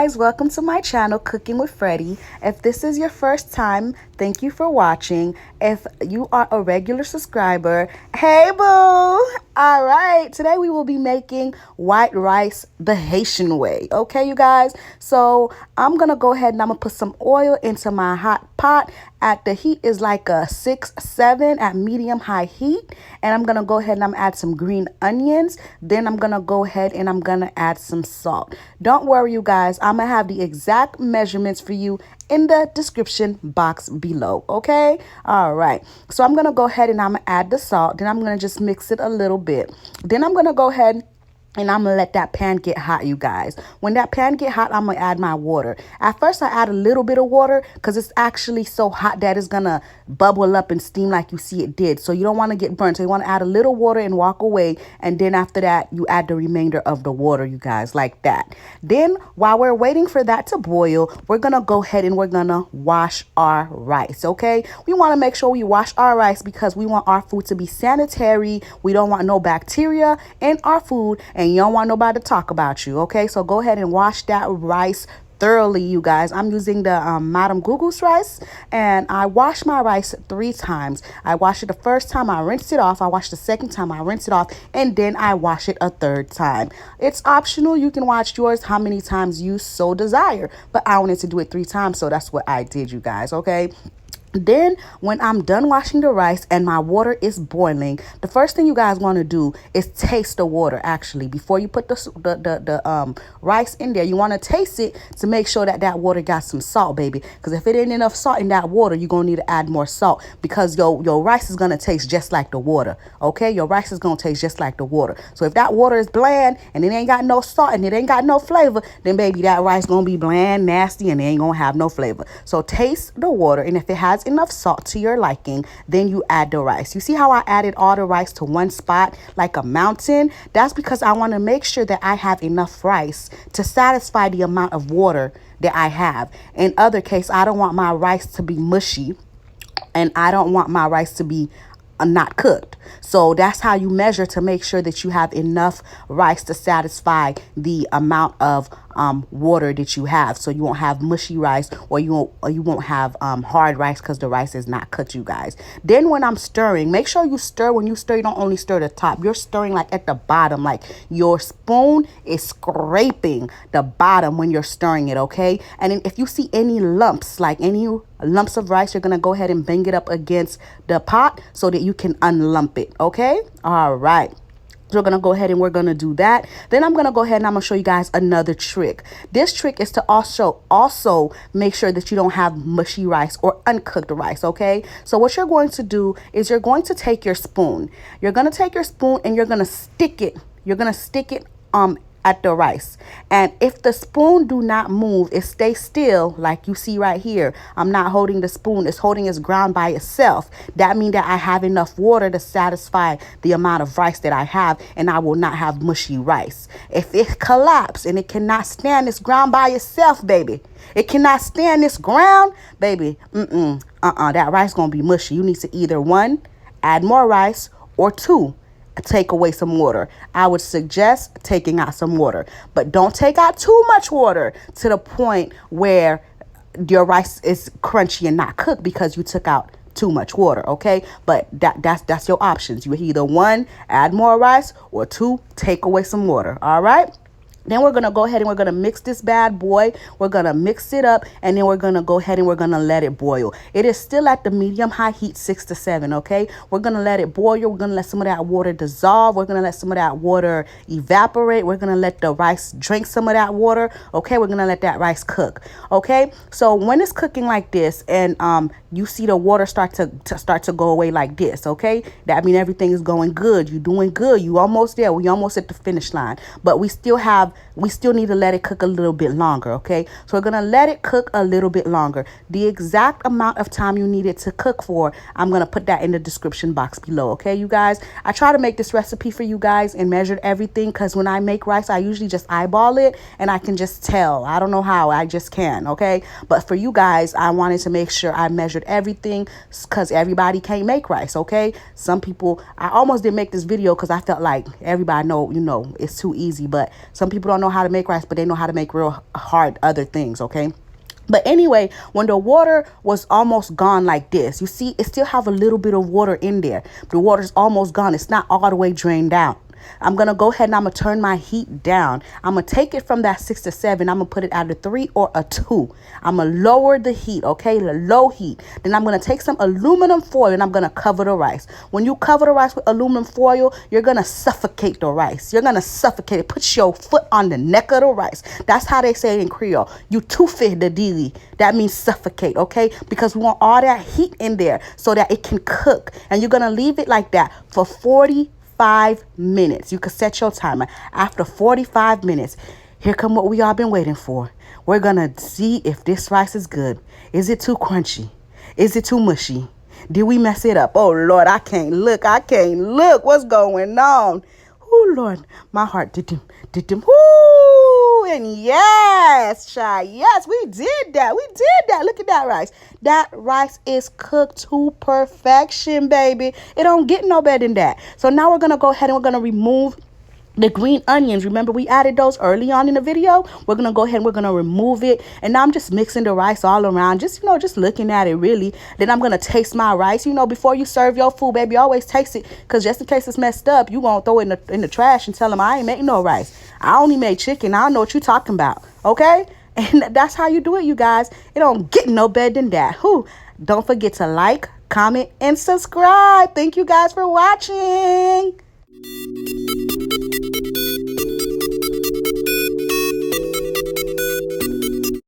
guys, welcome to my channel, Cooking with Freddie. If this is your first time, thank you for watching. If you are a regular subscriber, hey boo! All right, today we will be making white rice the Haitian way, okay you guys? So I'm gonna go ahead and I'm gonna put some oil into my hot pot. At the heat is like a 6-7 at medium high heat, and I'm gonna go ahead and I'm gonna add some green onions. Then I'm gonna go ahead and I'm gonna add some salt. Don't worry you guys, I'm gonna have the exact measurements for you in the description box below, okay? All right, so I'm gonna go ahead and I'm gonna add the salt. Then I'm gonna just mix it a little bit. Then I'm gonna go ahead and I'm gonna let that pan get hot, you guys. When that pan get hot, I'm gonna add my water. At first, I add a little bit of water because it's actually so hot that it's gonna bubble up and steam like you see it did. So you don't want to get burnt. So you want to add a little water and walk away. And then after that, you add the remainder of the water, you guys, like that. Then while we're waiting for that to boil, we're gonna go ahead and we're gonna wash our rice, okay? We want to make sure we wash our rice because we want our food to be sanitary. We don't want no bacteria in our food, and you don't want nobody to talk about you, okay? So go ahead and wash that rice thoroughly, you guys. I'm using the Madam Gougousse rice, and I wash my rice 3 times. I wash it the first time, I rinse it off. I wash the second time, I rinse it off, and then I wash it a 3rd time. It's optional. You can wash yours how many times you so desire, but I wanted to do it 3 times, so that's what I did, you guys, okay? Then when I'm done washing the rice and my water is boiling, the first thing you guys want to do is taste the water. Actually, before you put the rice in there, you want to taste it to make sure that that water got some salt, baby. Because if it ain't enough salt in that water, you're gonna need to add more salt, because your rice is gonna taste just like the water, okay? Your rice is gonna taste just like the water. So if that water is bland and it ain't got no salt and it ain't got no flavor, then baby, that rice gonna be bland, nasty, and it ain't gonna have no flavor. So taste the water, and if it has enough salt to your liking, then you add the rice. You see how I added all the rice to one spot like a mountain? That's because I want to make sure that I have enough rice to satisfy the amount of water that I have. In other case, I don't want my rice to be mushy, and I don't want my rice to be not cooked. So that's how you measure to make sure that you have enough rice to satisfy the amount of water that you have, so you won't have mushy rice, or you won't have hard rice because the rice is not cooked, you guys. Then when I'm stirring, make sure you stir. When you stir, you don't only stir the top, you're stirring like at the bottom, like your spoon is scraping the bottom when you're stirring it, okay? And then if you see any lumps, like any lumps of rice, you're gonna go ahead and bang it up against the pot so that you can unlump it, okay? All right, so we're gonna go ahead and we're gonna do that. Then I'm gonna go ahead and I'm gonna show you guys another trick. This trick is to also make sure that you don't have mushy rice or uncooked rice, okay? So what you're going to do is you're going to take your spoon. You're gonna take your spoon and you're gonna stick it. You're gonna stick it at the rice, and if the spoon do not move, it stays still like you see right here. I'm not holding the spoon, it's holding its ground by itself. That means that I have enough water to satisfy the amount of rice that I have, and I will not have mushy rice. If it collapses and it cannot stand this ground by itself, baby, it cannot stand this ground, baby, that rice gonna be mushy. You need to either 1, add more rice, or 2, take away some water. I would suggest taking out some water, but don't take out too much water to the point where your rice is crunchy and not cooked because you took out too much water, okay? But that's your options. You either 1, add more rice, or 2, take away some water. All right, then we're going to go ahead and we're going to mix this bad boy. We're going to mix it up, and then we're going to go ahead and we're going to let it boil. It is still at the medium high heat, 6 to 7, okay? We're going to let it boil. We're going to let some of that water dissolve. We're going to let some of that water evaporate. We're going to let the rice drink some of that water, okay? We're going to let that rice cook, okay? So when it's cooking like this, and you see the water start to go away like this, okay? That means everything is going good. You're doing good. You almost there. We almost at the finish line, but we still need to let it cook a little bit longer, okay? So we're gonna let it cook a little bit longer. The exact amount of time you need it to cook for, I'm gonna put that in the description box below, okay, you guys? I try to make this recipe for you guys and measured everything, because when I make rice, I usually just eyeball it and I can just tell. I don't know how, I just can, okay? But for you guys, I wanted to make sure I measured everything, because everybody can't make rice, okay? Some people, I almost didn't make this video because I felt like everybody know, it's too easy, but some people people don't know how to make rice, but they know how to make real hard other things, okay? But anyway, when the water was almost gone like this, you see, it still have a little bit of water in there. The water's almost gone. It's not all the way drained out. I'm going to go ahead and I'm going to turn my heat down. I'm going to take it from that 6 to 7. I'm going to put it at a 3 or a 2. I'm going to lower the heat, okay? The low heat. Then I'm going to take some aluminum foil and I'm going to cover the rice. When you cover the rice with aluminum foil, you're going to suffocate the rice. You're going to suffocate it. Put your foot on the neck of the rice. That's how they say it in Creole. You tufe the dili. That means suffocate, okay? Because we want all that heat in there so that it can cook. And you're going to leave it like that for 45 minutes. You could set your timer. After 45 minutes, here come what we all been waiting for. We're gonna see if this rice is good. Is it too crunchy? Is it too mushy? Did we mess it up? Oh Lord, I can't look. What's going on? Oh Lord, my heart did them. Woo! And yes, child, yes, we did that. Look at that rice. That rice is cooked to perfection, baby. It don't get no better than that. So now we're gonna go ahead and we're gonna remove the green onions. Remember, we added those early on in the video. We're going to go ahead and we're going to remove it. And now I'm just mixing the rice all around. Just, just looking at it, really. Then I'm going to taste my rice. Before you serve your food, baby, always taste it. Because just in case it's messed up, you won't throw it in the trash and tell them, I ain't making no rice. I only made chicken. I don't know what you're talking about. Okay? And that's how you do it, you guys. It don't get no better than that. Don't forget to like, comment, and subscribe. Thank you guys for watching.